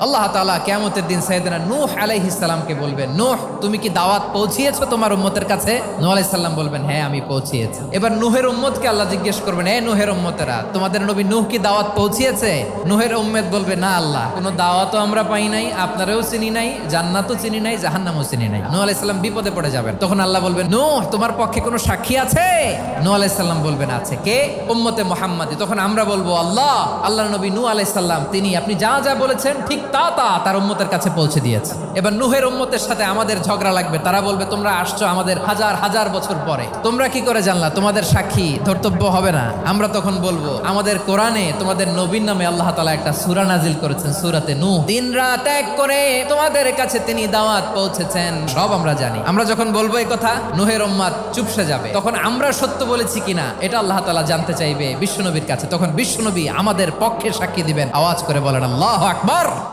আল্লাহ তাআলা কিয়ামতের দিন সাইয়েদনা নূহ আলাইহিস সালামকে বলবেন, নূহ তুমি কি দাওয়াত পৌঁছিয়েছো তোমার উম্মতের কাছে? নূহ আলাইহিস সালাম বলবেন, হ্যাঁ আমি পৌঁছিয়েছি। এবার নূহের উম্মতকে আল্লাহ জিজ্ঞেস করবেন, হে নূহের উম্মতেরা, তোমাদের নবী নূহ কি দাওয়াত পৌঁছিয়েছে? নূহের উম্মত বলবে, না আল্লাহ, কোনো দাওয়াতও আমরা পাই নাই, আপনারাও চিনি নাই, জান্নাতও চিনি নাই, জাহান্নামও চিনি নাই। নূহ আলাইহিস সালাম বিপদে পড়ে যাবেন। তখন আল্লাহ বলবেন, নূহ তোমার পক্ষে কোনো সাক্ষী আছে? নূহ আলাইহিস সালাম বলবেন, আছে। কে? উম্মতে মুহাম্মাদি। তখন আমরা বলবো, আল্লাহর নবী নূহ আলাইহিস সালাম তিনি আপনি যা যা বলেছেন ঠিক তা তার উম্মতের কাছে পৌঁছে দিয়েছে। এবার নূহের উম্মতের সাথে আমাদের ঝগড়া লাগবে। তারা বলবে, তোমরা আসছো আমাদের হাজার হাজার বছর পরে, তোমরা কি করে জানলা? তোমাদের সাক্ষী ধর্তব্য হবে না? আমরা তখন বলবো, আমাদের কোরআনে তোমাদের নবীর নামে আল্লাহ তাআলা একটা সূরা নাজিল করেছেন, সূরাতে নূহ। দিন রাত এক করে তোমাদের কাছে তিনি দাওয়াত পৌঁছেছেন, সব আমরা জানি। আমরা যখন বলবো এই কথা, নূহের উম্মত চুপসে যাবে। তখন আমরা সত্য বলেছি কিনা এটা আল্লাহ তাআলা জানতে চাইবে বিশ্বনবীর কাছে। তখন বিশ্বনবী আমাদের পক্ষে সাক্ষী দিবেন। আওয়াজ করে বলেন আল্লাহু আকবার।